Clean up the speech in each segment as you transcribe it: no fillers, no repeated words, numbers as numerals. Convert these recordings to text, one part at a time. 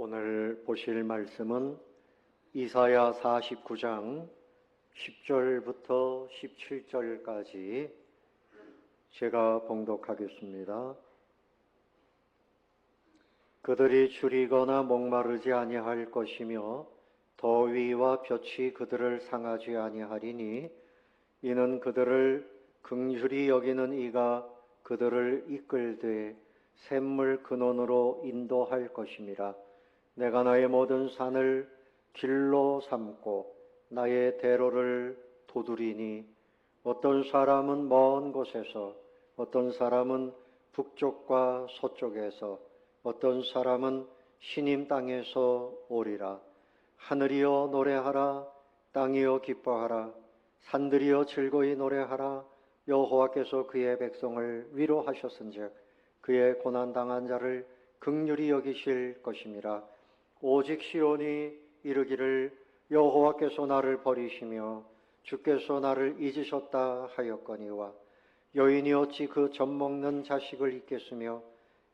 오늘 보실 말씀은 이사야 49장 10절부터 17절까지 제가 봉독하겠습니다. 그들이 줄이거나 목마르지 아니할 것이며 더위와 볕이 그들을 상하지 아니하리니 이는 그들을 긍휼히 여기는 이가 그들을 이끌되 샘물 근원으로 인도할 것임이라. 내가 나의 모든 산을 길로 삼고 나의 대로를 도두리니 어떤 사람은 먼 곳에서, 어떤 사람은 북쪽과 서쪽에서, 어떤 사람은 시님 땅에서 오리라. 하늘이여 노래하라, 땅이여 기뻐하라, 산들이여 즐거이 노래하라. 여호와께서 그의 백성을 위로하셨은즉 그의 고난당한 자를 긍휼히 여기실 것임이라. 오직 시온이 이르기를 여호와께서 나를 버리시며 주께서 나를 잊으셨다 하였거니와 여인이 어찌 그 젖먹는 자식을 잊겠으며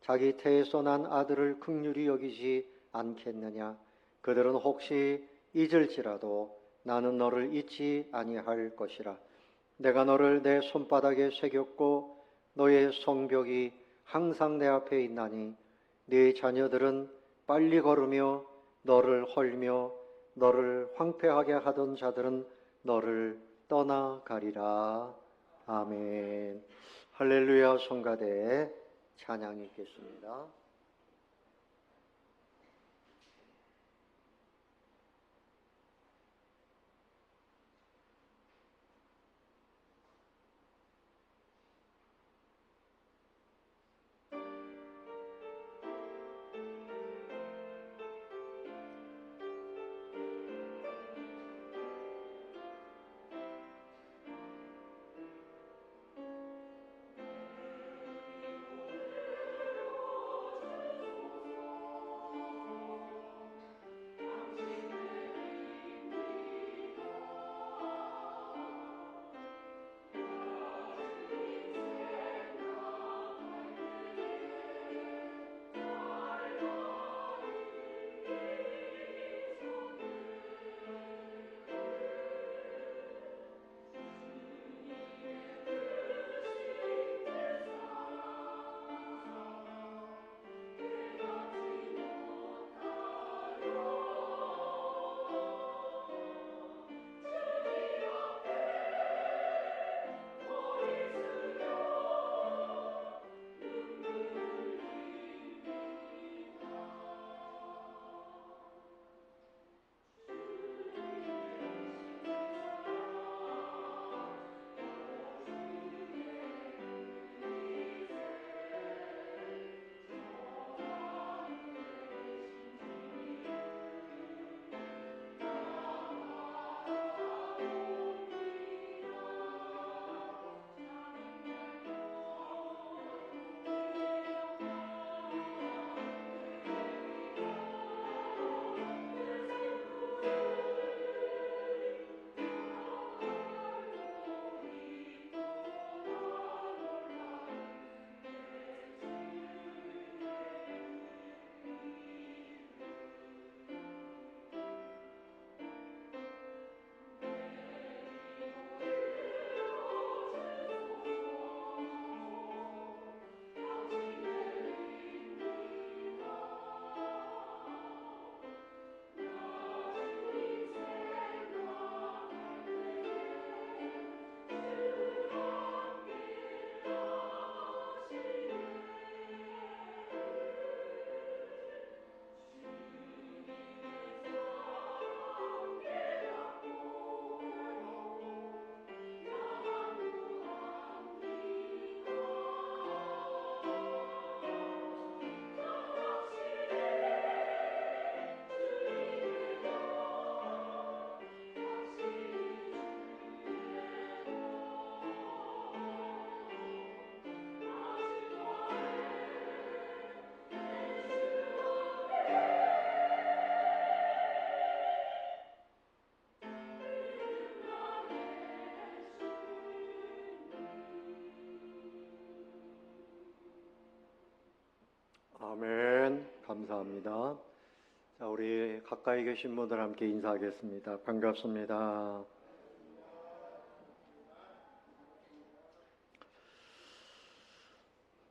자기 태에서 난 아들을 긍휼히 여기지 않겠느냐. 그들은 혹시 잊을지라도 나는 너를 잊지 아니할 것이라. 내가 너를 내 손바닥에 새겼고 너의 성벽이 항상 내 앞에 있나니 네 자녀들은 빨리 걸으며 너를 헐며 너를 황폐하게 하던 자들은 너를 떠나가리라. 아멘. 할렐루야. 성가대 찬양이 있겠습니다. 아멘. 감사합니다. 자, 우리 가까이 계신 분들 함께 인사하겠습니다. 반갑습니다.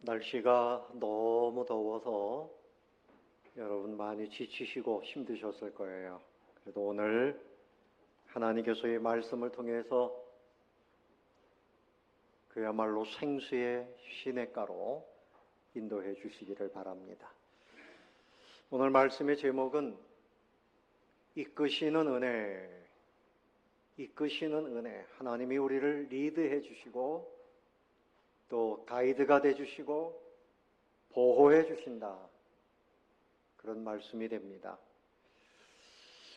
날씨가 너무 더워서 여러분 많이 지치시고 힘드셨을 거예요. 그래도 오늘 하나님께서의 말씀을 통해서 그야말로 생수의 시냇가로 인도해 주시기를 바랍니다. 오늘 말씀의 제목은 이끄시는 은혜, 이끄시는 은혜. 하나님이 우리를 리드해 주시고 또 가이드가 돼 주시고 보호해 주신다. 그런 말씀이 됩니다.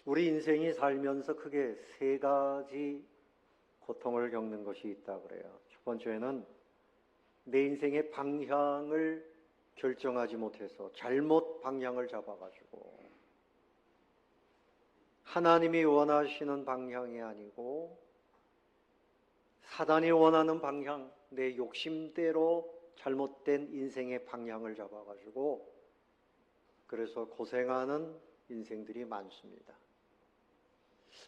우리 인생이 살면서 크게 세 가지 고통을 겪는 것이 있다 그래요. 첫 번째는 내 인생의 방향을 결정하지 못해서 잘못 방향을 잡아가지고 하나님이 원하시는 방향이 아니고 사단이 원하는 방향, 내 욕심대로 잘못된 인생의 방향을 잡아가지고 그래서 고생하는 인생들이 많습니다.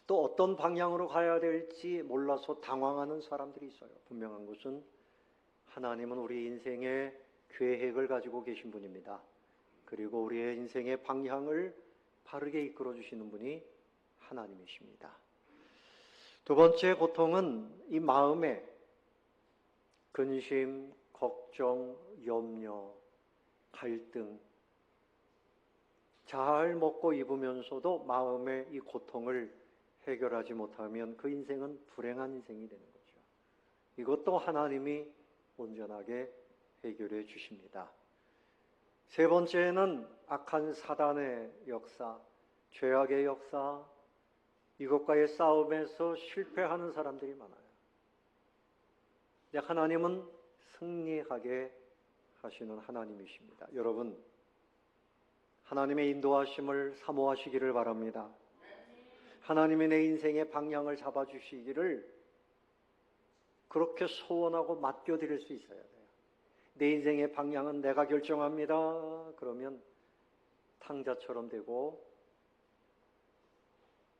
또 어떤 방향으로 가야 될지 몰라서 당황하는 사람들이 있어요. 분명한 것은 하나님은 우리 인생의 계획을 가지고 계신 분입니다. 그리고 우리의 인생의 방향을 바르게 이끌어 주시는 분이 하나님이십니다. 두 번째 고통은 이 마음에 근심, 걱정, 염려, 갈등, 잘 먹고 입으면서도 마음의 이 고통을 해결하지 못하면 그 인생은 불행한 인생이 되는 거죠. 이것도 하나님이 온전하게 해결해 주십니다. 세 번째는 악한 사단의 역사, 죄악의 역사, 이것과의 싸움에서 실패하는 사람들이 많아요. 하나님은 승리하게 하시는 하나님이십니다. 여러분, 하나님의 인도하심을 사모하시기를 바랍니다. 하나님이 내 인생의 방향을 잡아주시기를 그렇게 소원하고 맡겨드릴 수 있어야 돼요. 내 인생의 방향은 내가 결정합니다. 그러면 탕자처럼 되고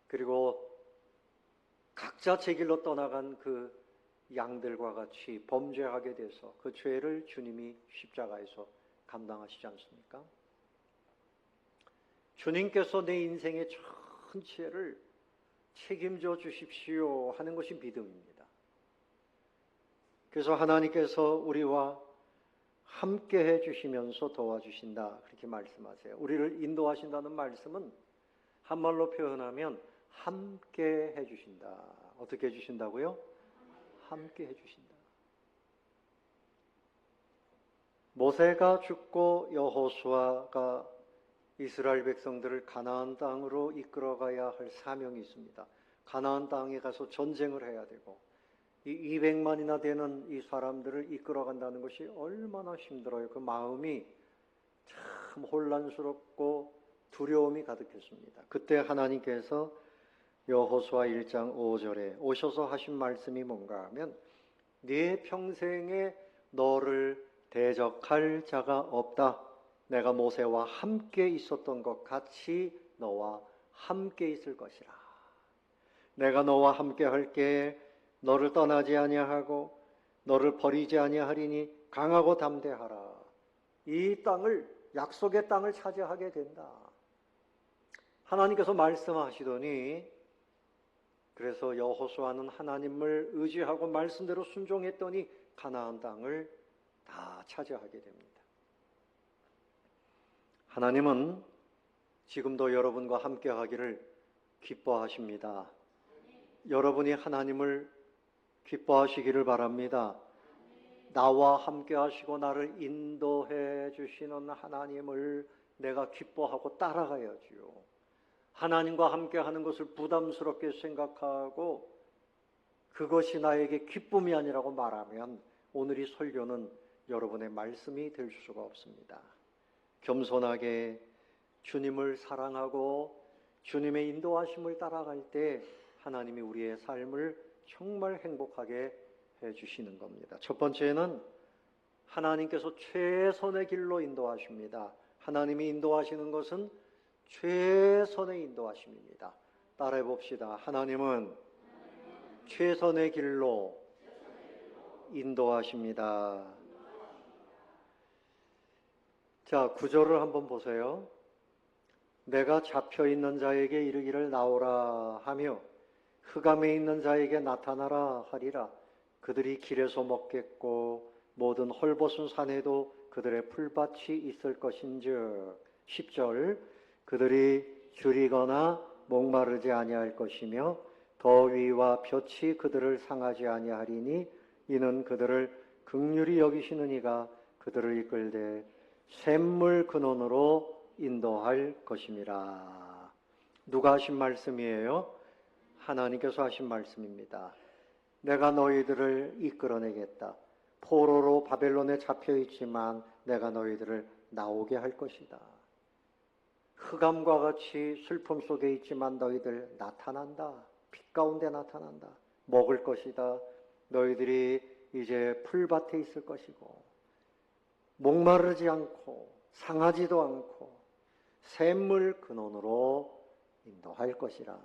그리고 각자 제 길로 떠나간 그 양들과 같이 범죄하게 돼서 그 죄를 주님이 십자가에서 감당하시지 않습니까? 주님께서 내 인생의 전체를 책임져 주십시오 하는 것이 믿음입니다. 그래서 하나님께서 우리와 함께 해주시면서 도와주신다 그렇게 말씀하세요. 우리를 인도하신다는 말씀은 한말로 표현하면 함께 해주신다. 어떻게 해주신다고요? 함께 해주신다. 모세가 죽고 여호수아가 이스라엘 백성들을 가나안 땅으로 이끌어가야 할 사명이 있습니다. 가나안 땅에 가서 전쟁을 해야 되고 이 200만이나 되는 이 사람들을 이끌어간다는 것이 얼마나 힘들어요. 그 마음이 참 혼란스럽고 두려움이 가득했습니다. 그때 하나님께서 여호수아 1장 5절에 오셔서 하신 말씀이 뭔가 하면 네 평생에 너를 대적할 자가 없다. 내가 모세와 함께 있었던 것 같이 너와 함께 있을 것이라. 내가 너와 함께 할게 너를 떠나지 아니하고 너를 버리지 아니하리니 강하고 담대하라. 이 땅을 약속의 땅을 차지하게 된다. 하나님께서 말씀하시더니 그래서 여호수아는 하나님을 의지하고 말씀대로 순종했더니 가나안 땅을 다 차지하게 됩니다. 하나님은 지금도 여러분과 함께 하기를 기뻐하십니다. 여러분이 하나님을 기뻐하시기를 바랍니다. 나와 함께 하시고 나를 인도해 주시는 하나님을 내가 기뻐하고 따라가야지요. 하나님과 함께 하는 것을 부담스럽게 생각하고 그것이 나에게 기쁨이 아니라고 말하면 오늘 이 설교는 여러분의 말씀이 될 수가 없습니다. 겸손하게 주님을 사랑하고 주님의 인도하심을 따라갈 때 하나님이 우리의 삶을 정말 행복하게 해주시는 겁니다. 첫 번째는 하나님께서 최선의 길로 인도하십니다. 하나님이 인도하시는 것은 최선의 인도하심입니다. 따라해 봅시다. 하나님은 최선의 길로 인도하십니다. 자, 구절을 한번 보세요. 내가 잡혀 있는 자에게 이르기를 나오라 하며 흑암에 있는 자에게 나타나라 하리라. 그들이 길에서 먹겠고 모든 헐벗은 산에도 그들의 풀밭이 있을 것인즉. 10절 그들이 줄이거나 목마르지 아니할 것이며 더위와 볕이 그들을 상하지 아니하리니 이는 그들을 긍휼히 여기시는 이가 그들을 이끌되 샘물 근원으로 인도할 것임이라. 누가 하신 말씀이에요? 하나님께서 하신 말씀입니다. 내가 너희들을 이끌어내겠다. 포로로 바벨론에 잡혀 있지만 내가 너희들을 나오게 할 것이다. 흑암과 같이 슬픔 속에 있지만 너희들 나타난다. 빛 가운데 나타난다. 먹을 것이다. 너희들이 이제 풀밭에 있을 것이고 목마르지 않고 상하지도 않고 샘물 근원으로 인도할 것이라.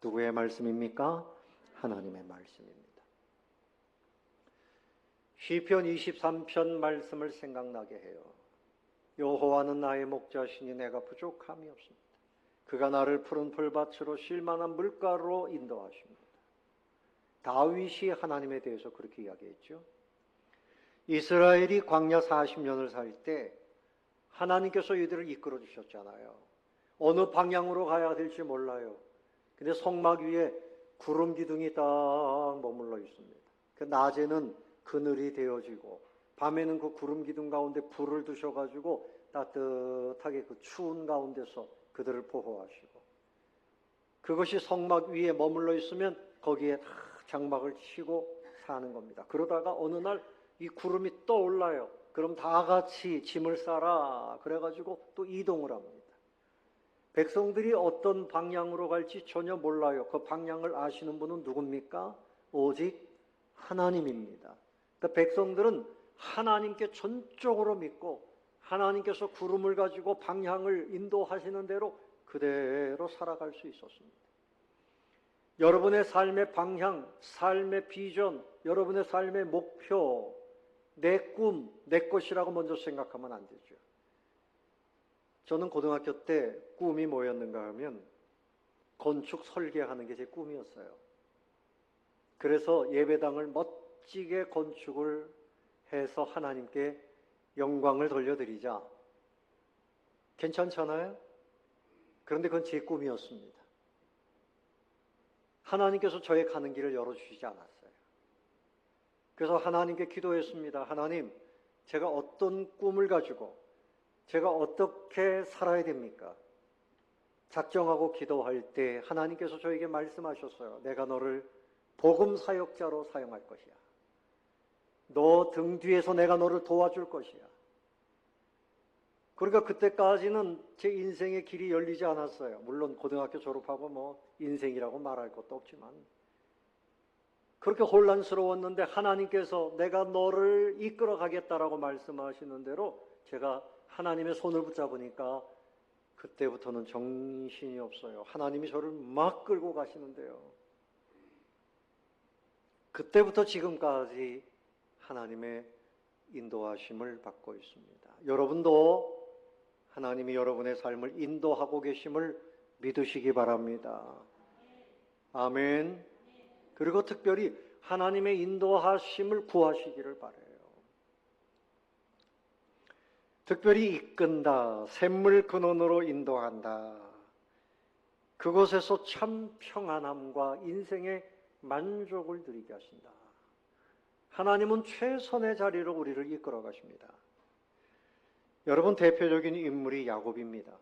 누구의 말씀입니까? 하나님의 말씀입니다. 시편 23편 말씀을 생각나게 해요. 여호와는 나의 목자시니 내가 부족함이 없습니다. 그가 나를 푸른 풀밭으로 쉴만한 물가로 인도하십니다. 다윗이 하나님에 대해서 그렇게 이야기했죠. 이스라엘이 광야 40년을 살 때 하나님께서 이들을 이끌어 주셨잖아요. 어느 방향으로 가야 될지 몰라요. 근데 성막 위에 구름 기둥이 딱 머물러 있습니다. 그 낮에는 그늘이 되어지고 밤에는 그 구름 기둥 가운데 불을 두셔가지고 따뜻하게 그 추운 가운데서 그들을 보호하시고, 그것이 성막 위에 머물러 있으면 거기에 다 장막을 치고 사는 겁니다. 그러다가 어느 날 이 구름이 떠올라요. 그럼 다 같이 짐을 싸라. 그래가지고 또 이동을 합니다. 백성들이 어떤 방향으로 갈지 전혀 몰라요. 그 방향을 아시는 분은 누굽니까? 오직 하나님입니다. 그러니까 백성들은 하나님께 전적으로 믿고 하나님께서 구름을 가지고 방향을 인도하시는 대로 그대로 살아갈 수 있었습니다. 여러분의 삶의 방향, 삶의 비전, 여러분의 삶의 목표, 내 꿈, 내 것이라고 먼저 생각하면 안 되죠. 저는 고등학교 때 꿈이 뭐였는가 하면 건축 설계하는 게 제 꿈이었어요. 그래서 예배당을 멋지게 건축을 해서 하나님께 영광을 돌려드리자. 괜찮잖아요? 그런데 그건 제 꿈이었습니다. 하나님께서 저의 가는 길을 열어주시지 않았어요. 그래서 하나님께 기도했습니다. 하나님, 제가 어떤 꿈을 가지고 제가 어떻게 살아야 됩니까? 작정하고 기도할 때 하나님께서 저에게 말씀하셨어요. 내가 너를 복음 사역자로 사용할 것이야. 너 등 뒤에서 내가 너를 도와줄 것이야. 그러니까 그때까지는 제 인생의 길이 열리지 않았어요. 물론 고등학교 졸업하고 뭐 인생이라고 말할 것도 없지만 그렇게 혼란스러웠는데 하나님께서 내가 너를 이끌어 가겠다라고 말씀하시는 대로 제가 하나님의 손을 붙잡으니까 그때부터는 정신이 없어요. 하나님이 저를 막 끌고 가시는데요. 그때부터 지금까지 하나님의 인도하심을 받고 있습니다. 여러분도 하나님이 여러분의 삶을 인도하고 계심을 믿으시기 바랍니다. 아멘. 그리고 특별히 하나님의 인도하심을 구하시기를 바라요. 특별히 이끈다, 샘물 근원으로 인도한다. 그곳에서 참 평안함과 인생의 만족을 누리게 하신다. 하나님은 최선의 자리로 우리를 이끌어 가십니다. 여러분, 대표적인 인물이 야곱입니다.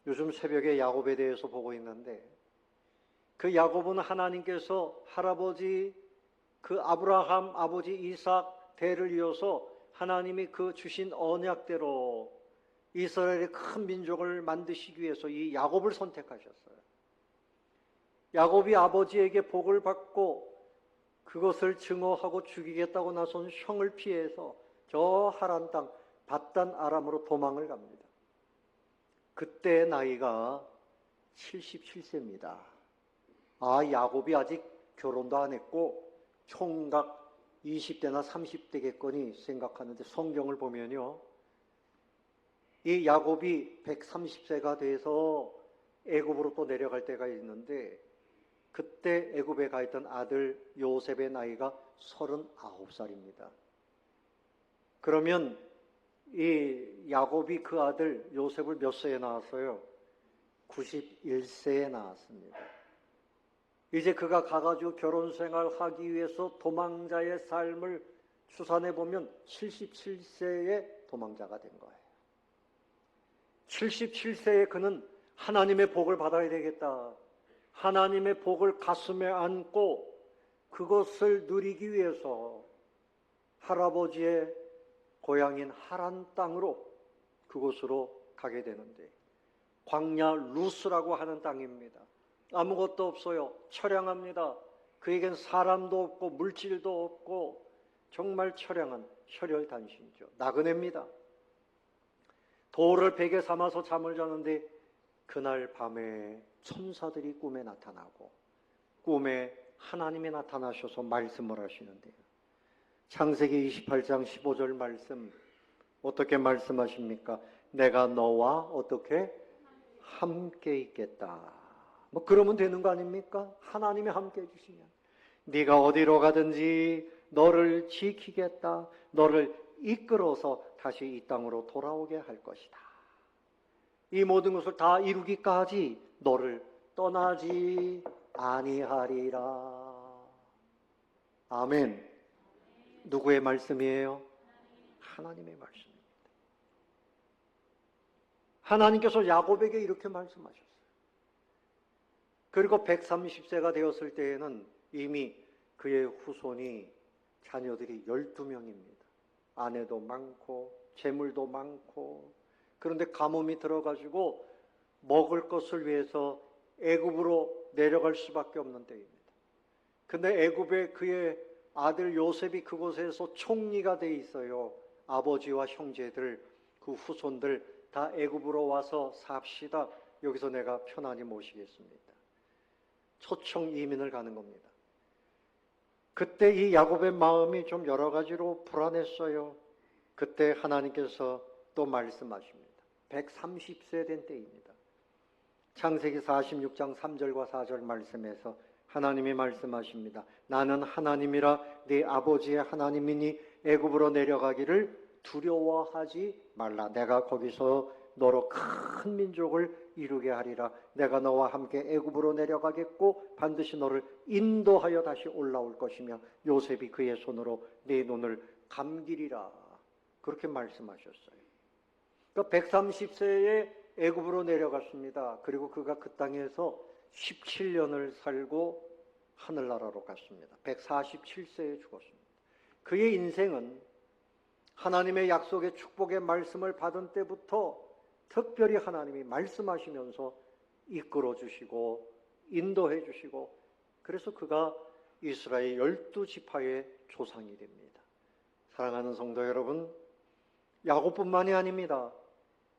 요즘 새벽에 야곱에 대해서 보고 있는데 그 야곱은 하나님께서 할아버지 그 아브라함, 아버지 이삭 대를 이어서 하나님이 그 주신 언약대로 이스라엘의 큰 민족을 만드시기 위해서 이 야곱을 선택하셨어요. 야곱이 아버지에게 복을 받고 그것을 증오하고 죽이겠다고 나선 형을 피해서 저 하란 땅 밧단 아람으로 도망을 갑니다. 그때 나이가 77세입니다. 야곱이 아직 결혼도 안 했고 총각 20대나 30대겠거니 생각하는데 성경을 보면요. 이 야곱이 130세가 돼서 애굽으로 또 내려갈 때가 있는데 그때 애굽에 가 있던 아들 요셉의 나이가 39살입니다. 그러면 이 야곱이 그 아들 요셉을 몇 세에 낳았어요? 91세에 낳았습니다. 이제 그가 가가지고 결혼생활 하기 위해서 도망자의 삶을 추산해 보면 77세에 도망자가 된 거예요. 77세에 그는 하나님의 복을 받아야 되겠다. 하나님의 복을 가슴에 안고 그것을 누리기 위해서 할아버지의 고향인 하란 땅으로 그곳으로 가게 되는데 광야 루스라고 하는 땅입니다. 아무것도 없어요. 처량합니다. 그에겐 사람도 없고 물질도 없고 정말 처량한 혈혈단신이죠. 나그네입니다. 돌을 베개 삼아서 잠을 자는데 그날 밤에 천사들이 꿈에 나타나고 꿈에 하나님이 나타나셔서 말씀을 하시는데요. 창세기 28장 15절 말씀 어떻게 말씀하십니까? 내가 너와 어떻게 함께 있겠다. 뭐 그러면 되는 거 아닙니까? 하나님이 함께 해주시면 네가 어디로 가든지 너를 지키겠다. 너를 이끌어서 다시 이 땅으로 돌아오게 할 것이다. 이 모든 것을 다 이루기까지 너를 떠나지 아니하리라. 아멘. 누구의 말씀이에요? 하나님의 말씀입니다. 하나님께서 야곱에게 이렇게 말씀하셨어요. 그리고 130세가 되었을 때에는 이미 그의 후손이 자녀들이 12명입니다. 아내도 많고 재물도 많고 그런데 가뭄이 들어가지고 먹을 것을 위해서 애굽으로 내려갈 수밖에 없는 때입니다. 근데 애굽에 그의 아들 요셉이 그곳에서 총리가 돼 있어요. 아버지와 형제들, 그 후손들 다 애굽으로 와서 삽시다. 여기서 내가 편안히 모시겠습니다. 초청 이민을 가는 겁니다. 그때 이 야곱의 마음이 좀 여러 가지로 불안했어요. 그때 하나님께서 또 말씀하십니다. 130세 된 때입니다. 창세기 46장 3절과 4절 말씀에서 하나님이 말씀하십니다. 나는 하나님이라 네 아버지의 하나님이니 애굽으로 내려가기를 두려워하지 말라. 내가 거기서 너로 큰 민족을 이루게 하리라. 내가 너와 함께 애굽으로 내려가겠고 반드시 너를 인도하여 다시 올라올 것이며 요셉이 그의 손으로 네 눈을 감기리라. 그렇게 말씀하셨어요. 그러니까 130세에 애굽으로 내려갔습니다. 그리고 그가 그 땅에서 17년을 살고 하늘나라로 갔습니다. 147세에 죽었습니다. 그의 인생은 하나님의 약속의 축복의 말씀을 받은 때부터 특별히 하나님이 말씀하시면서 이끌어 주시고 인도해 주시고 그래서 그가 이스라엘 12지파의 조상이 됩니다. 사랑하는 성도 여러분, 야곱뿐만이 아닙니다.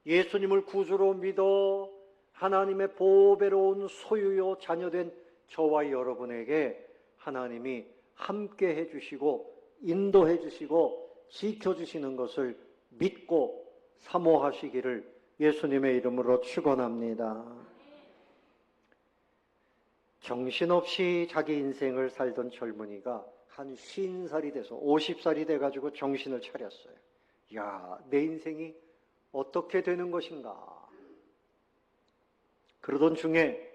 예수님을 구주로 믿어 하나님의 보배로운 소유요 자녀된 저와 여러분에게 하나님이 함께 해주시고 인도해 주시고 지켜주시는 것을 믿고 사모하시기를 예수님의 이름으로 축원합니다. 정신없이 자기 인생을 살던 젊은이가 한 50살이 돼서 50살이 돼가지고 정신을 차렸어요. 야, 내 인생이 어떻게 되는 것인가. 그러던 중에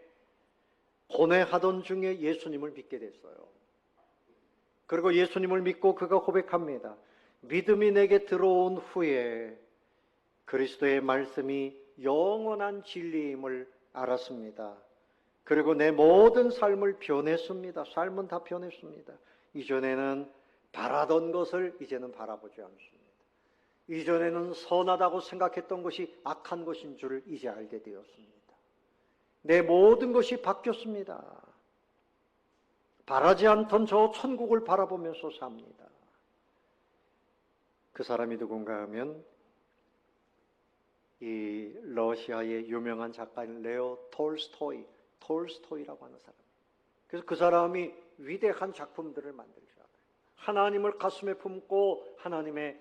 고뇌하던 중에 예수님을 믿게 됐어요. 그리고 예수님을 믿고 그가 고백합니다. 믿음이 내게 들어온 후에 그리스도의 말씀이 영원한 진리임을 알았습니다. 그리고 내 모든 삶을 변했습니다. 삶은 다 변했습니다. 이전에는 바라던 것을 이제는 바라보지 않습니다. 이전에는 선하다고 생각했던 것이 악한 것인 줄을 이제 알게 되었습니다. 내 모든 것이 바뀌었습니다. 바라지 않던 저 천국을 바라보면서 삽니다. 그 사람이 누군가 하면 이 러시아의 유명한 작가인 레오 톨스토이라고 하는 사람. 그래서 그 사람이 위대한 작품들을 만들죠. 하나님을 가슴에 품고 하나님의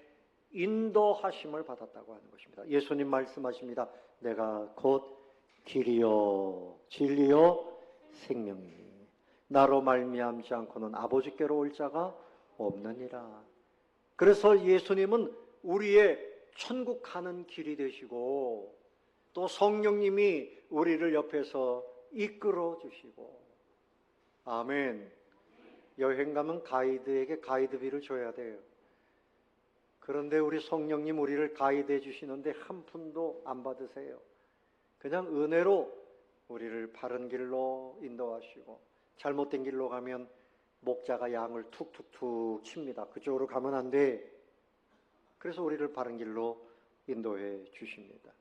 인도하심을 받았다고 하는 것입니다. 예수님 말씀하십니다. 내가 곧 길이요 진리요 생명이니 나로 말미암지 않고는 아버지께로 올 자가 없느니라. 그래서 예수님은 우리의 천국 가는 길이 되시고 또 성령님이 우리를 옆에서 이끌어 주시고, 아멘. 여행 가면 가이드에게 가이드비를 줘야 돼요. 그런데 우리 성령님 우리를 가이드해 주시는데 한 푼도 안 받으세요. 그냥 은혜로 우리를 바른 길로 인도하시고, 잘못된 길로 가면 목자가 양을 툭툭툭 칩니다. 그쪽으로 가면 안 돼. 그래서 우리를 바른 길로 인도해 주십니다.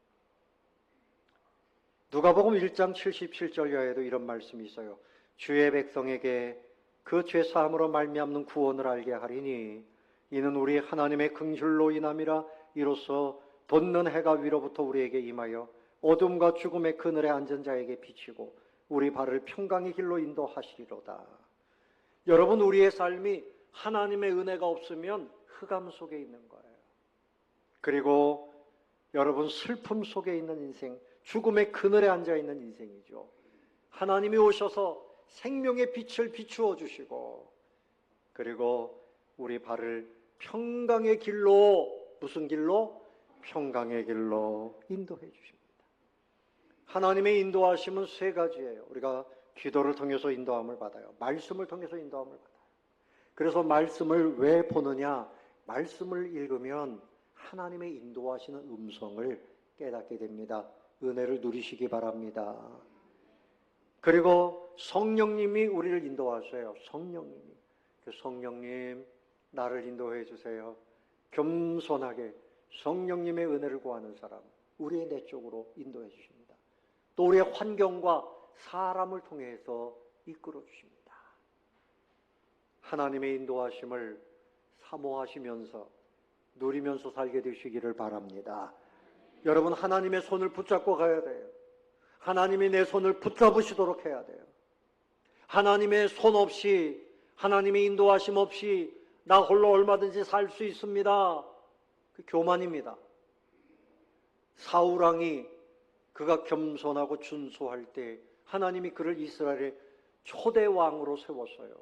누가복음 1장 77절여에도 이런 말씀이 있어요. 주의 백성에게 그 죄사함으로 말미암는 구원을 알게 하리니 이는 우리 하나님의 긍휼로 인함이라. 이로써 돋는 해가 위로부터 우리에게 임하여 어둠과 죽음의 그늘에 앉은 자에게 비치고 우리 발을 평강의 길로 인도하시리로다. 여러분, 우리의 삶이 하나님의 은혜가 없으면 흑암 속에 있는 거예요. 그리고 여러분, 슬픔 속에 있는 인생, 죽음의 그늘에 앉아 있는 인생이죠. 하나님이 오셔서 생명의 빛을 비추어 주시고, 그리고 우리 발을 평강의 길로, 무슨 길로? 평강의 길로 인도해 주십니다. 하나님의 인도하심은 세 가지예요. 우리가 기도를 통해서 인도함을 받아요. 말씀을 통해서 인도함을 받아요. 그래서 말씀을 왜 보느냐? 말씀을 읽으면 하나님의 인도하시는 음성을 깨닫게 됩니다. 은혜를 누리시기 바랍니다. 그리고 성령님이 우리를 인도하셔요. 성령님이. 성령님, 나를 인도해 주세요. 겸손하게 성령님의 은혜를 구하는 사람, 우리의 내 쪽으로 인도해 주십니다. 또 우리의 환경과 사람을 통해서 이끌어 주십니다. 하나님의 인도하심을 사모하시면서 누리면서 살게 되시기를 바랍니다. 여러분, 하나님의 손을 붙잡고 가야 돼요. 하나님이 내 손을 붙잡으시도록 해야 돼요. 하나님의 손 없이, 하나님의 인도하심 없이 나 홀로 얼마든지 살 수 있습니다. 그 교만입니다. 사울왕이 그가 겸손하고 준수할 때 하나님이 그를 이스라엘의 초대 왕으로 세웠어요.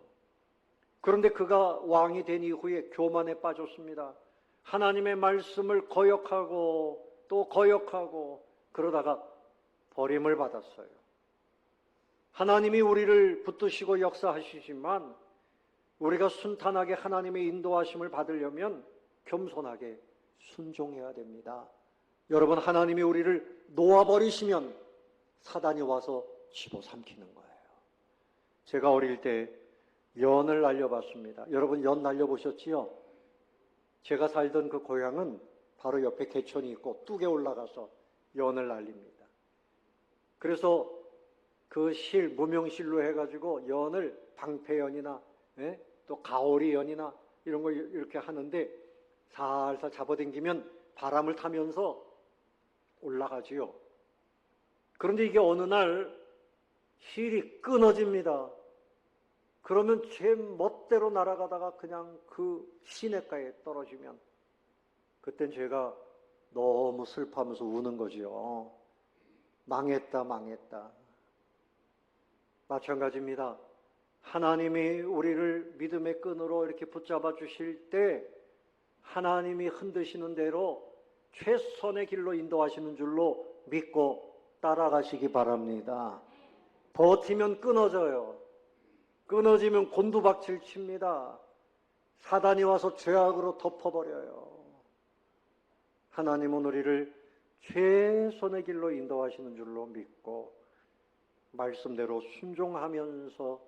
그런데 그가 왕이 된 이후에 교만에 빠졌습니다. 하나님의 말씀을 거역하고 또 거역하고 그러다가 버림을 받았어요. 하나님이 우리를 붙드시고 역사하시지만 우리가 순탄하게 하나님의 인도하심을 받으려면 겸손하게 순종해야 됩니다. 여러분, 하나님이 우리를 놓아버리시면 사단이 와서 집어삼키는 거예요. 제가 어릴 때 연을 날려봤습니다. 여러분, 연 날려보셨지요? 제가 살던 그 고향은 바로 옆에 개천이 있고 뚝에 올라가서 연을 날립니다. 그래서 그 실, 무명실로 해가지고 연을 방패연이나 또 가오리연이나 이런 거 이렇게 하는데 살살 잡아당기면 바람을 타면서 올라가지요. 그런데 이게 어느 날 실이 끊어집니다. 그러면 제 멋대로 날아가다가 그냥 그 시냇가에 떨어지면 그땐 제가 너무 슬퍼하면서 우는 거지요. 망했다, 망했다. 마찬가지입니다. 하나님이 우리를 믿음의 끈으로 이렇게 붙잡아 주실 때 하나님이 흔드시는 대로 최선의 길로 인도하시는 줄로 믿고 따라가시기 바랍니다. 버티면 끊어져요. 끊어지면 곤두박질 칩니다. 사단이 와서 죄악으로 덮어버려요. 하나님은 우리를 최선의 길로 인도하시는 줄로 믿고 말씀대로 순종하면서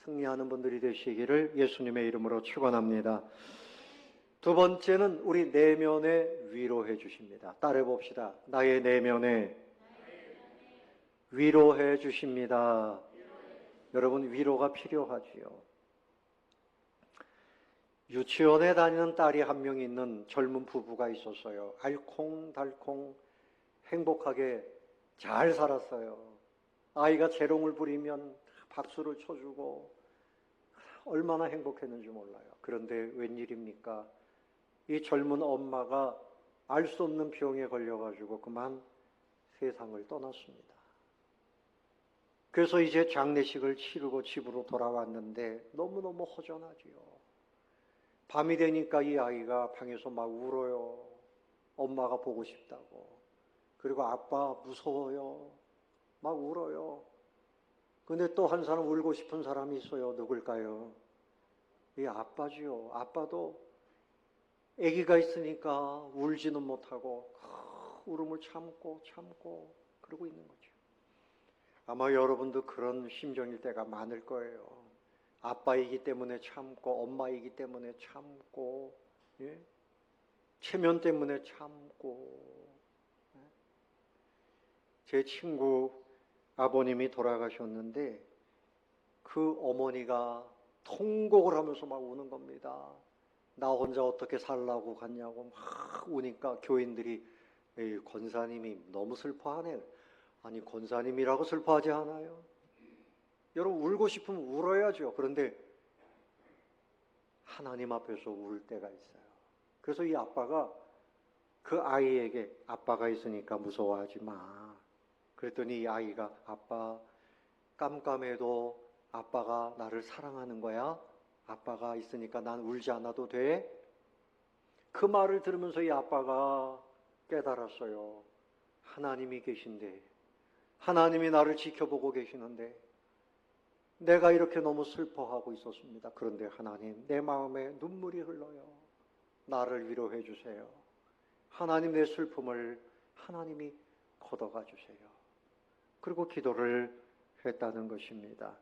승리하는 분들이 되시기를 예수님의 이름으로 축원합니다. 두 번째는 우리 내면에 위로해 주십니다. 따라해 봅시다. 나의 내면에 위로해 주십니다. 여러분, 위로가 필요하지요. 유치원에 다니는 딸이 한 명 있는 젊은 부부가 있었어요. 알콩달콩 행복하게 잘 살았어요. 아이가 재롱을 부리면 박수를 쳐주고 얼마나 행복했는지 몰라요. 그런데 웬일입니까? 이 젊은 엄마가 알 수 없는 병에 걸려가지고 그만 세상을 떠났습니다. 그래서 이제 장례식을 치르고 집으로 돌아왔는데 너무너무 허전하지요. 밤이 되니까 이 아이가 방에서 막 울어요. 엄마가 보고 싶다고. 그리고 아빠 무서워요. 막 울어요. 근데 또 한 사람 울고 싶은 사람이 있어요. 누굴까요? 이 아빠지요. 아빠도 아기가 있으니까 울지는 못하고 울음을 참고 그러고 있는 거죠. 아마 여러분도 그런 심정일 때가 많을 거예요. 아빠이기 때문에 참고 엄마이기 때문에 참고 예? 체면 때문에 참고. 제 친구 아버님이 돌아가셨는데 그 어머니가 통곡을 하면서 막 우는 겁니다. 나 혼자 어떻게 살라고 갔냐고 막 우니까 교인들이 에이, 권사님이 너무 슬퍼하네. 아니 권사님이라고 슬퍼하지 않아요? 여러분 울고 싶으면 울어야죠. 그런데 하나님 앞에서 울 때가 있어요. 그래서 이 아빠가 그 아이에게 아빠가 있으니까 무서워하지 마. 그랬더니 이 아이가 아빠 깜깜해도 아빠가 나를 사랑하는 거야? 아빠가 있으니까 난 울지 않아도 돼? 그 말을 들으면서 이 아빠가 깨달았어요. 하나님이 계신데, 하나님이 나를 지켜보고 계시는데 내가 이렇게 너무 슬퍼하고 있었습니다. 그런데 하나님, 내 마음에 눈물이 흘러요. 나를 위로해 주세요. 하나님, 내 슬픔을 하나님이 걷어가 주세요. 그리고 기도를 했다는 것입니다.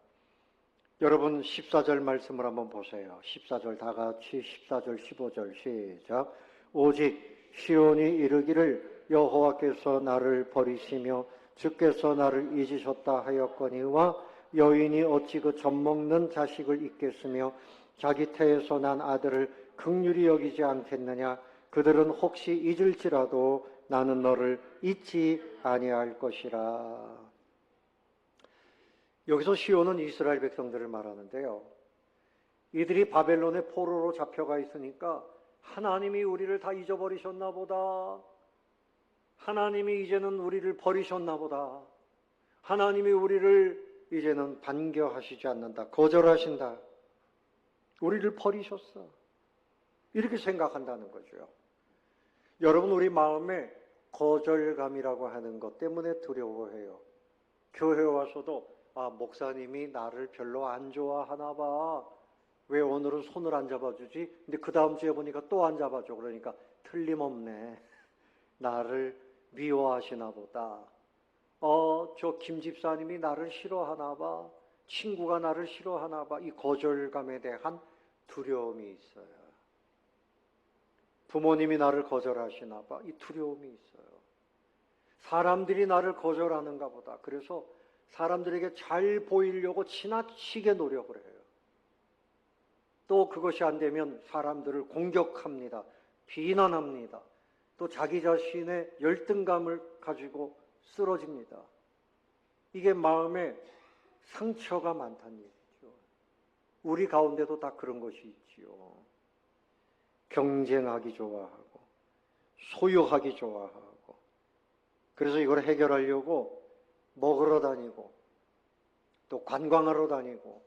여러분 14절 말씀을 한번 보세요. 14절 다 같이 14절 15절 시작. 오직 시온이 이르기를 여호와께서 나를 버리시며 주께서 나를 잊으셨다 하였거니와 여인이 어찌 그 젖먹는 자식을 잊겠으며 자기 태에서 난 아들을 긍휼히 여기지 않겠느냐. 그들은 혹시 잊을지라도 나는 너를 잊지 아니할 것이라. 여기서 시온은 이스라엘 백성들을 말하는데요. 이들이 바벨론의 포로로 잡혀가 있으니까 하나님이 우리를 다 잊어버리셨나 보다. 하나님이 이제는 우리를 버리셨나 보다. 하나님이 우리를 이제는 반겨하시지 않는다. 거절하신다. 우리를 버리셨어. 이렇게 생각한다는 거죠. 여러분 우리 마음에 거절감이라고 하는 것 때문에 두려워해요. 교회 와서도 목사님이 나를 별로 안 좋아하나 봐. 왜 오늘은 손을 안 잡아주지? 근데 그 다음 주에 보니까 또 안 잡아줘. 그러니까 틀림없네. 나를 미워하시나 보다. 저 김 집사님이 나를 싫어하나 봐. 친구가 나를 싫어하나 봐. 이 거절감에 대한 두려움이 있어요. 부모님이 나를 거절하시나 봐. 이 두려움이 있어요. 사람들이 나를 거절하는가 보다. 그래서 사람들에게 잘 보이려고 지나치게 노력을 해요. 또 그것이 안 되면 사람들을 공격합니다. 비난합니다. 또 자기 자신의 열등감을 가지고 쓰러집니다. 이게 마음에 상처가 많다는 얘기죠. 우리 가운데도 다 그런 것이 있지요. 경쟁하기 좋아하고 소유하기 좋아하고 그래서 이걸 해결하려고 먹으러 다니고 또 관광하러 다니고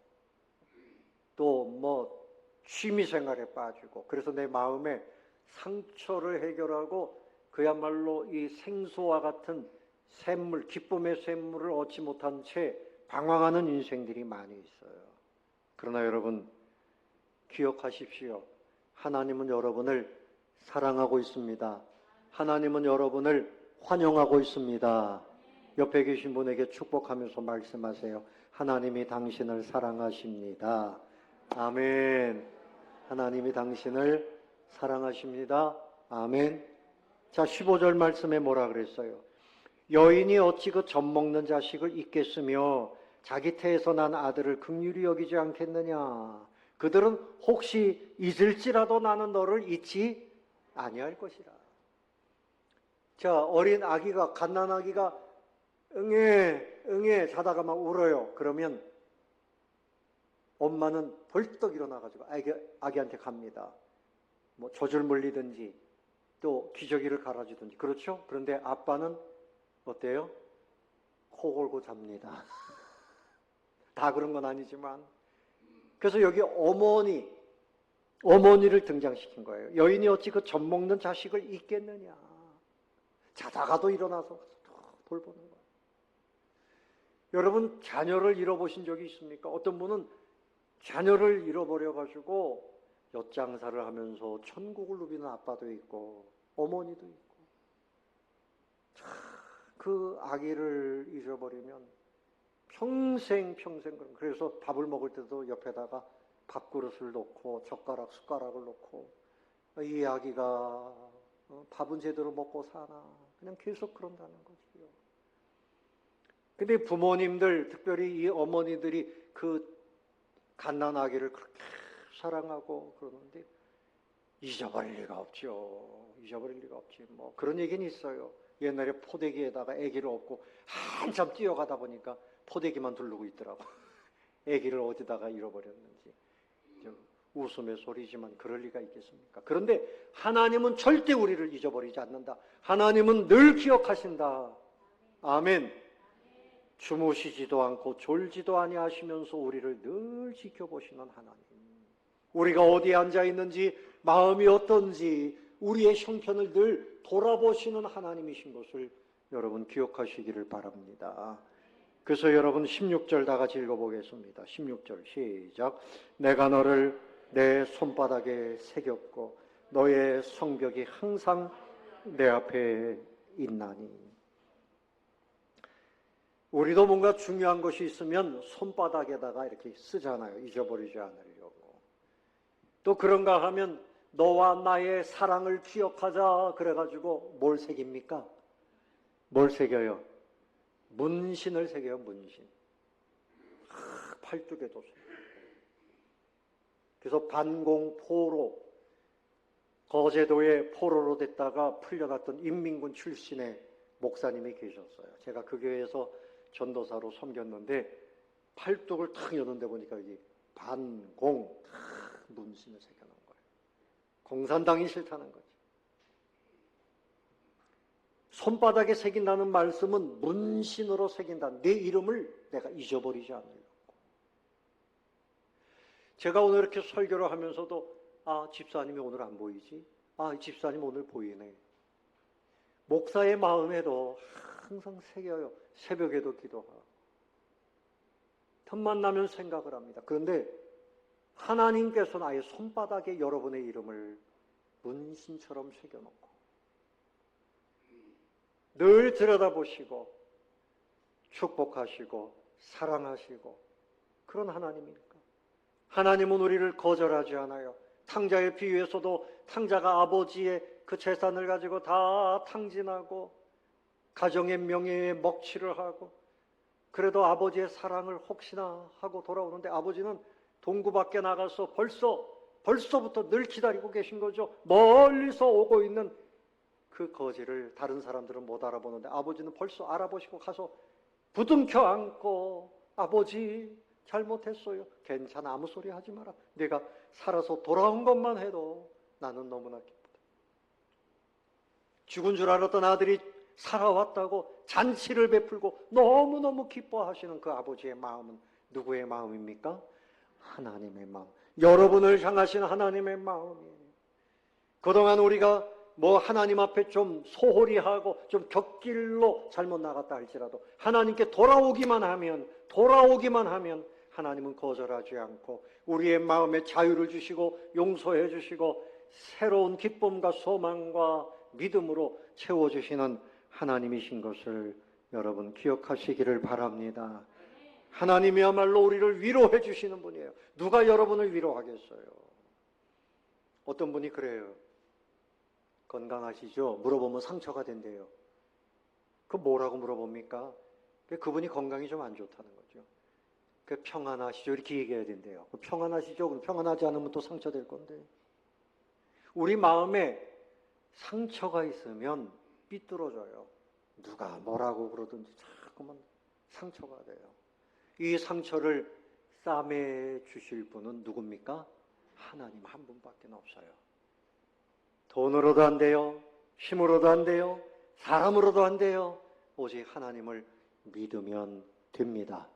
또 취미생활에 빠지고 그래서 내 마음에 상처를 해결하고 그야말로 이 생수와 같은 샘물, 기쁨의 샘물을 얻지 못한 채 방황하는 인생들이 많이 있어요. 그러나 여러분 기억하십시오. 하나님은 여러분을 사랑하고 있습니다. 하나님은 여러분을 환영하고 있습니다. 옆에 계신 분에게 축복하면서 말씀하세요. 하나님이 당신을 사랑하십니다. 아멘. 하나님이 당신을 사랑하십니다. 아멘. 자, 15절 말씀에 뭐라 그랬어요? 여인이 어찌 그 젖먹는 자식을 잊겠으며 자기 태에서 난 아들을 긍휼히 여기지 않겠느냐. 그들은 혹시 잊을지라도 나는 너를 잊지 아니할 것이라. 자, 어린 아기가, 갓난 아기가 응애, 응애 자다가 막 울어요. 그러면 엄마는 벌떡 일어나가지고 아기한테 갑니다. 뭐 젖을 물리든지 또 기저귀를 갈아주든지. 그렇죠? 그런데 아빠는 어때요? 코 골고 잡니다. 다 그런 건 아니지만. 그래서 여기 어머니를 등장시킨 거예요. 여인이 어찌 그 젖 먹는 자식을 잊겠느냐. 자다가도 일어나서 돌보는 거예요. 여러분, 자녀를 잃어보신 적이 있습니까? 어떤 분은 자녀를 잃어버려가지고 엿장사를 하면서 천국을 누비는 아빠도 있고 어머니도 있고, 그 아기를 잊어버리면 평생 그래서 밥을 먹을 때도 옆에다가 밥그릇을 놓고 숟가락을 놓고 이 아기가 밥은 제대로 먹고 사나 그냥 계속 그런다는 거지요. 근데 부모님들, 특별히 이 어머니들이 그 갓난 아기를 그렇게 사랑하고 그러는데 잊어버릴 리가 없죠. 잊어버릴 리가 없지. 뭐 그런 얘기는 있어요. 옛날에 포대기에다가 아기를 업고 한참 뛰어가다 보니까 포대기만 두르고 있더라고. 아기를 어디다가 잃어버렸는지. 웃음의 소리지만 그럴 리가 있겠습니까? 그런데 하나님은 절대 우리를 잊어버리지 않는다. 하나님은 늘 기억하신다. 아멘. 주무시지도 않고 졸지도 아니하시면서 우리를 늘 지켜보시는 하나님. 우리가 어디에 앉아 있는지, 마음이 어떤지, 우리의 형편을 늘 돌아보시는 하나님이신 것을 여러분 기억하시기를 바랍니다. 그래서 여러분 16절 다 같이 읽어보겠습니다. 16절 시작. 내가 너를 내 손바닥에 새겼고 너의 성벽이 항상 내 앞에 있나니. 우리도 뭔가 중요한 것이 있으면 손바닥에다가 이렇게 쓰잖아요. 잊어버리지 않으려고. 또 그런가 하면 너와 나의 사랑을 기억하자 그래가지고 뭘 새깁니까? 뭘 새겨요? 문신을 새겨요. 문신. 팔뚝에도. 그래서 반공포로, 거제도에 포로로 됐다가 풀려났던 인민군 출신의 목사님이 계셨어요. 제가 그 교회에서 전도사로 섬겼는데 팔뚝을 탁 여는데 보니까 여기 반공 문신을 새겨놓은 거예요. 공산당이 싫다는 거지. 손바닥에 새긴다는 말씀은 문신으로 새긴다. 내 이름을 내가 잊어버리지 않으려고. 제가 오늘 이렇게 설교를 하면서도 집사님이 오늘 안 보이지? 집사님 오늘 보이네. 목사의 마음에도 항상 새겨요. 새벽에도 기도하고. 틈만 나면 생각을 합니다. 그런데 하나님께서는 아예 손바닥에 여러분의 이름을 문신처럼 새겨놓고 늘 들여다보시고 축복하시고 사랑하시고 그런 하나님이니까. 하나님은 우리를 거절하지 않아요. 탕자의 비유에서도 탕자가 아버지의 그 재산을 가지고 다 탕진하고 가정의 명예에 먹칠을 하고 그래도 아버지의 사랑을 혹시나 하고 돌아오는데 아버지는 동구 밖에 나가서 벌써부터 늘 기다리고 계신 거죠. 멀리서 오고 있는 그 거지를 다른 사람들은 못 알아보는데 아버지는 벌써 알아보시고 가서 부둥켜 안고 아버지 잘못했어요. 괜찮아. 아무 소리 하지 마라. 내가 살아서 돌아온 것만 해도 나는 너무나 기쁘다. 죽은 줄 알았던 아들이 살아왔다고 잔치를 베풀고 너무너무 기뻐하시는 그 아버지의 마음은 누구의 마음입니까? 하나님의 마음. 여러분을 향하신 하나님의 마음이에요. 그동안 우리가 하나님 앞에 좀 소홀히 하고 좀 곁길로 잘못 나갔다 할지라도 하나님께 돌아오기만 하면 하나님은 거절하지 않고 우리의 마음에 자유를 주시고 용서해 주시고 새로운 기쁨과 소망과 믿음으로 채워주시는 하나님이신 것을 여러분 기억하시기를 바랍니다. 하나님이야말로 우리를 위로해 주시는 분이에요. 누가 여러분을 위로하겠어요? 어떤 분이 그래요. 건강하시죠? 물어보면 상처가 된대요. 그 뭐라고 물어봅니까? 그분이 건강이 좀 안 좋다는 거죠. 평안하시죠? 이렇게 얘기해야 된대요. 평안하시죠? 그럼 평안하지 않으면 또 상처될 건데. 우리 마음에 상처가 있으면 삐뚤어져요. 누가 뭐라고 그러든지 자꾸만 상처가 돼요. 이 상처를 싸매 주실 분은 누굽니까? 하나님 한 분밖에 없어요. 돈으로도 안 돼요. 힘으로도 안 돼요. 사람으로도 안 돼요. 오직 하나님을 믿으면 됩니다.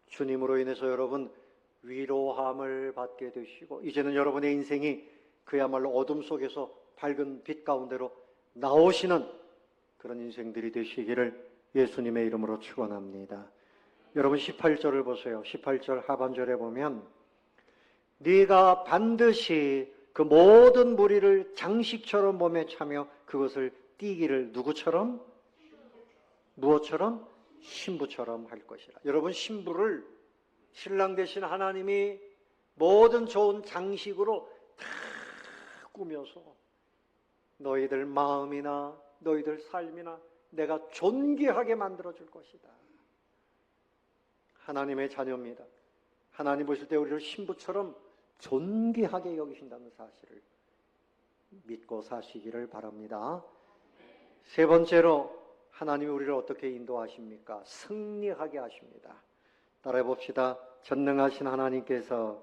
주님으로 인해서 여러분 위로함을 받게 되시고 이제는 여러분의 인생이 그야말로 어둠 속에서 밝은 빛 가운데로 나오시는 그런 인생들이 되시기를 예수님의 이름으로 축원합니다. 여러분 18절을 보세요. 18절 하반절에 보면 네가 반드시 그 모든 무리를 장식처럼 몸에 차며 그것을 띠기를 누구처럼? 무엇처럼? 신부처럼 할 것이라. 여러분 신부를 신랑 되신 하나님이 모든 좋은 장식으로 다 꾸며서 너희들 마음이나 너희들 삶이나 내가 존귀하게 만들어 줄 것이다. 하나님의 자녀입니다. 하나님 보실 때 우리를 신부처럼 존귀하게 여기신다는 사실을 믿고 사시기를 바랍니다. 세 번째로 하나님이 우리를 어떻게 인도하십니까? 승리하게 하십니다. 따라해 봅시다. 전능하신 하나님께서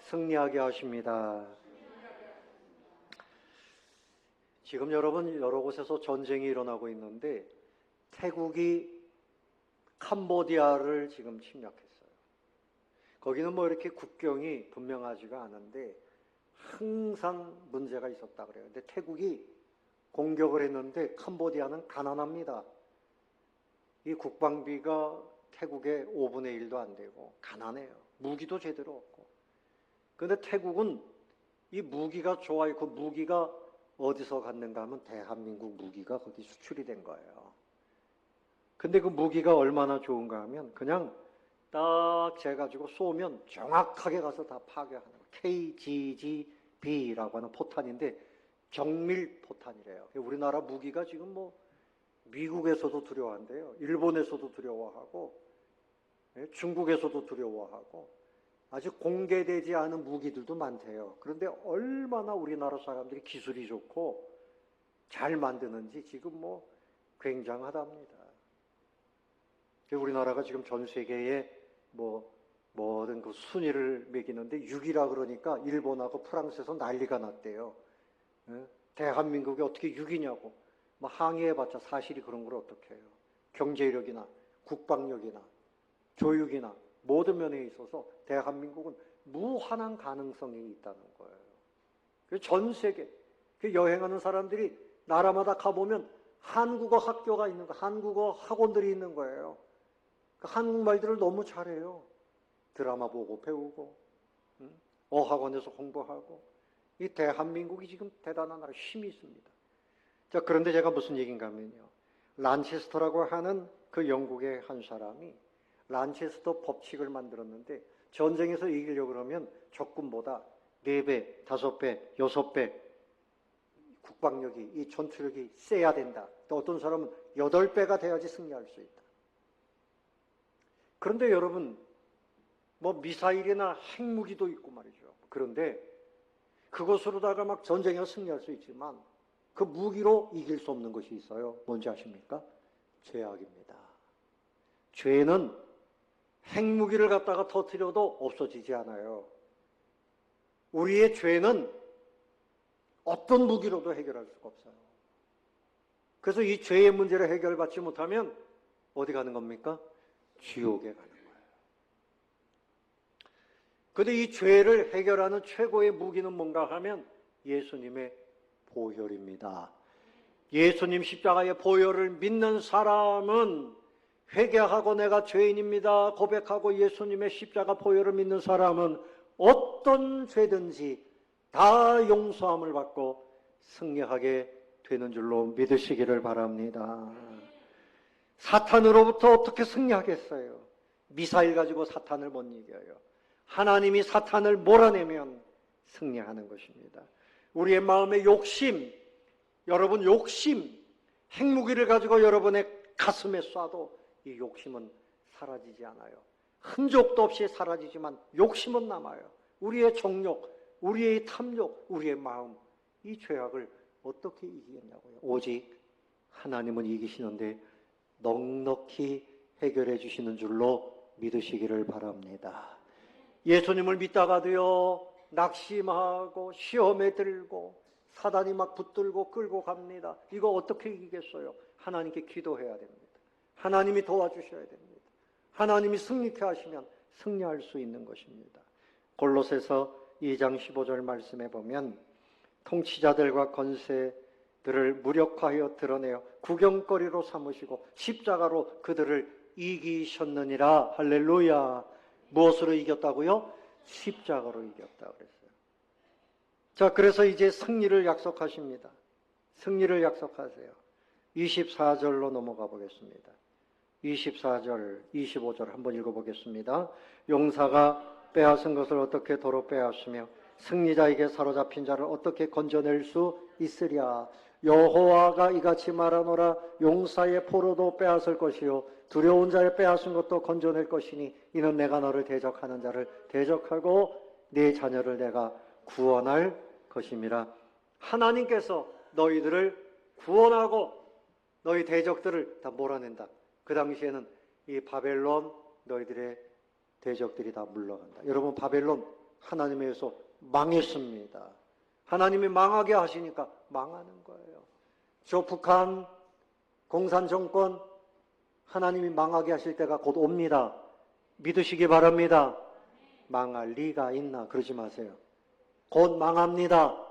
승리하게 하십니다. 지금 여러분 여러 곳에서 전쟁이 일어나고 있는데 태국이 캄보디아를 지금 침략했어요. 거기는 뭐 이렇게 국경이 분명하지가 않은데 항상 문제가 있었다 그래요. 근데 태국이 공격을 했는데 캄보디아는 가난합니다. 이 국방비가 태국의 5분의 1도 안 되고 가난해요. 무기도 제대로 없고. 그런데 태국은 이 무기가 좋아요. 그 무기가 어디서 갔는가 하면 대한민국 무기가 거기 수출이 된 거예요. 근데 그 무기가 얼마나 좋은가 하면 그냥 딱 재가지고 쏘면 정확하게 가서 다 파괴하는 거예요. KGGB라고 하는 포탄인데 정밀 포탄이래요. 우리나라 무기가 지금 뭐 미국에서도 두려워한대요. 일본에서도 두려워하고 중국에서도 두려워하고 아직 공개되지 않은 무기들도 많대요. 그런데 얼마나 우리나라 사람들이 기술이 좋고 잘 만드는지 지금 뭐 굉장하답니다. 우리나라가 지금 전 세계에 뭐든 그 순위를 매기는데 6위라 그러니까 일본하고 프랑스에서 난리가 났대요. 대한민국이 어떻게 6위냐고 뭐 항의해봤자 사실이 그런 걸 어떻게 해요. 경제력이나 국방력이나 교육이나 모든 면에 있어서 대한민국은 무한한 가능성이 있다는 거예요. 전 세계 여행하는 사람들이 나라마다 가보면 한국어 학교가 있는 거, 한국어 학원들이 있는 거예요. 한국말들을 너무 잘해요. 드라마 보고 배우고 어학원에서 공부하고 이 대한민국이 지금 대단한 나라 힘이 있습니다. 자, 그런데 제가 무슨 얘기인가 하면요. 란체스터라고 하는 그 영국의 한 사람이 란체스터 법칙을 만들었는데 전쟁에서 이기려고 그러면 적군보다 4배, 5배, 6배 국방력이, 이 전투력이 세야 된다. 또 어떤 사람은 8배가 돼야지 승리할 수 있다. 그런데 여러분, 뭐 미사일이나 핵무기도 있고 말이죠. 그런데 그것으로다가 막 전쟁에서 승리할 수 있지만 그 무기로 이길 수 없는 것이 있어요. 뭔지 아십니까? 죄악입니다. 죄는 핵무기를 갖다가 터뜨려도 없어지지 않아요. 우리의 죄는 어떤 무기로도 해결할 수가 없어요. 그래서 이 죄의 문제를 해결받지 못하면 어디 가는 겁니까? 지옥에 가는 거예요. 그런데 이 죄를 해결하는 최고의 무기는 뭔가 하면 예수님의 보혈입니다. 예수님 십자가의 보혈을 믿는 사람은 회개하고 내가 죄인입니다 고백하고 예수님의 십자가 보혈을 믿는 사람은 어떤 죄든지 다 용서함을 받고 승리하게 되는 줄로 믿으시기를 바랍니다. 사탄으로부터 어떻게 승리하겠어요? 미사일 가지고 사탄을 못 이겨요. 하나님이 사탄을 몰아내면 승리하는 것입니다. 우리의 마음의 욕심, 여러분 욕심, 핵무기를 가지고 여러분의 가슴에 쏴도 이 욕심은 사라지지 않아요. 흔적도 없이 사라지지만 욕심은 남아요. 우리의 정욕, 우리의 탐욕, 우리의 마음, 이 죄악을 어떻게 이기겠냐고요. 오직 하나님은 이기시는데 넉넉히 해결해 주시는 줄로 믿으시기를 바랍니다. 예수님을 믿다가도요, 낙심하고 시험에 들고 사단이 막 붙들고 끌고 갑니다. 이거 어떻게 이기겠어요? 하나님께 기도해야 됩니다. 하나님이 도와주셔야 됩니다. 하나님이 승리케 하시면 승리할 수 있는 것입니다. 골로새서 2장 15절 말씀에 보면 통치자들과 권세들을 무력화하여 드러내어 구경거리로 삼으시고 십자가로 그들을 이기셨느니라. 할렐루야. 무엇으로 이겼다고요? 십자가로 이겼다 그랬어요. 자, 그래서 이제 승리를 약속하십니다. 승리를 약속하세요. 24절로 넘어가 보겠습니다. 24절, 25절 한번 읽어보겠습니다. 용사가 빼앗은 것을 어떻게 도로 빼앗으며 승리자에게 사로잡힌 자를 어떻게 건져낼 수 있으랴. 여호와가 이같이 말하노라. 용사의 포로도 빼앗을 것이요 두려운 자의 빼앗은 것도 건져낼 것이니 이는 내가 너를 대적하는 자를 대적하고 네 자녀를 내가 구원할 것임이라. 하나님께서 너희들을 구원하고 너희 대적들을 다 몰아낸다. 그 당시에는 이 바벨론 너희들의 대적들이 다 물러간다. 여러분, 바벨론 하나님에 의해서 망했습니다. 하나님이 망하게 하시니까 망하는 거예요. 저 북한 공산정권 하나님이 망하게 하실 때가 곧 옵니다. 믿으시기 바랍니다. 망할 리가 있나 그러지 마세요. 곧 망합니다.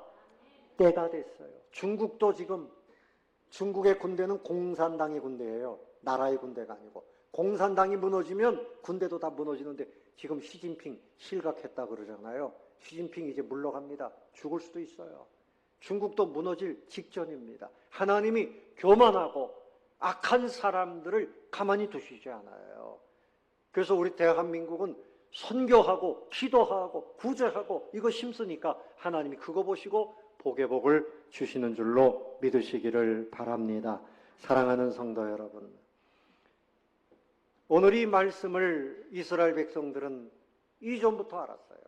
때가 됐어요. 중국도 지금 중국의 군대는 공산당의 군대예요. 나라의 군대가 아니고. 공산당이 무너지면 군대도 다 무너지는데 지금 시진핑 실각했다 그러잖아요. 시진핑 이제 물러갑니다. 죽을 수도 있어요. 중국도 무너질 직전입니다. 하나님이 교만하고 악한 사람들을 가만히 두시지 않아요. 그래서 우리 대한민국은 선교하고 기도하고 구제하고 이거 힘쓰니까 하나님이 그거 보시고 복의 복을 주시는 줄로 믿으시기를 바랍니다. 사랑하는 성도 여러분, 오늘 이 말씀을 이스라엘 백성들은 이전부터 알았어요.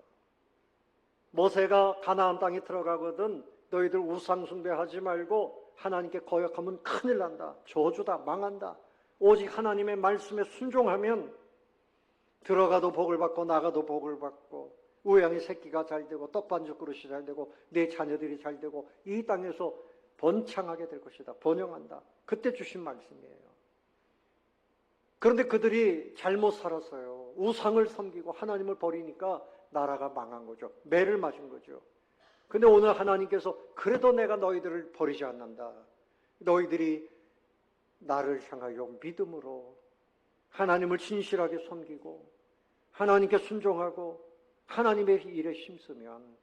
모세가 가나안 땅에 들어가거든 너희들 우상 숭배하지 말고 하나님께 거역하면 큰일 난다. 저주다. 망한다. 오직 하나님의 말씀에 순종하면 들어가도 복을 받고 나가도 복을 받고 우양의 새끼가 잘 되고 떡반죽 그릇이 잘 되고 내 자녀들이 잘 되고 이 땅에서 번창하게 될 것이다. 번영한다. 그때 주신 말씀이에요. 그런데 그들이 잘못 살았어요. 우상을 섬기고 하나님을 버리니까 나라가 망한 거죠. 매를 맞은 거죠. 근데 오늘 하나님께서 그래도 내가 너희들을 버리지 않는다. 너희들이 나를 향하여 믿음으로 하나님을 진실하게 섬기고 하나님께 순종하고 하나님의 일에 힘쓰면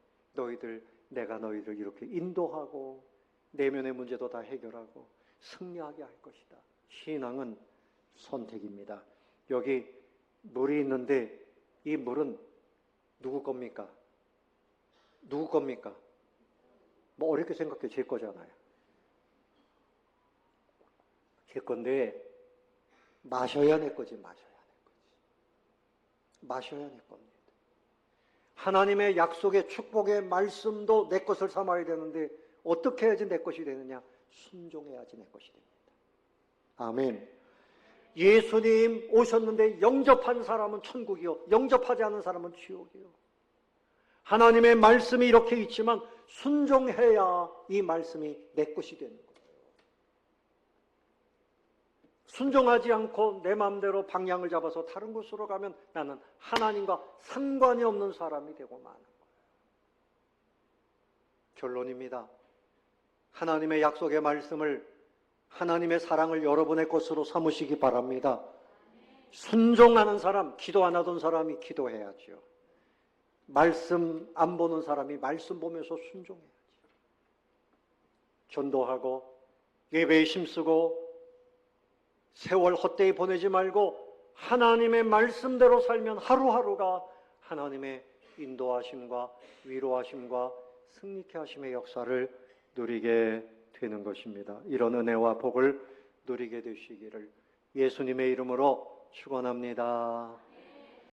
내가 너희들 이렇게 인도하고 내면의 문제도 다 해결하고 승리하게 할 것이다. 신앙은 선택입니다. 여기 물이 있는데 이 물은 누구 겁니까? 누구 겁니까? 뭐 어렵게 생각해 제 거잖아요. 제 건데 마셔야 내 거지. 마셔야 내 겁니다. 하나님의 약속의 축복의 말씀도 내 것을 삼아야 되는데 어떻게 해야지 내 것이 되느냐? 순종해야지 내 것이 됩니다. 아멘. 예수님 오셨는데 영접한 사람은 천국이요 영접하지 않은 사람은 지옥이요. 하나님의 말씀이 이렇게 있지만 순종해야 이 말씀이 내 것이 되는 거예요. 순종하지 않고 내 마음대로 방향을 잡아서 다른 곳으로 가면 나는 하나님과 상관이 없는 사람이 되고 마는 거예요. 결론입니다. 하나님의 약속의 말씀을 하나님의 사랑을 여러분의 것으로 삼으시기 바랍니다. 순종하는 사람, 기도 안 하던 사람이 기도해야죠. 말씀 안 보는 사람이 말씀 보면서 순종해야죠. 전도하고 예배에 힘쓰고 세월 헛되이 보내지 말고 하나님의 말씀대로 살면 하루하루가 하나님의 인도하심과 위로하심과 승리케 하심의 역사를 누리게 되는 것입니다. 이런 은혜와 복을 누리게 되시기를 예수님의 이름으로 축원합니다.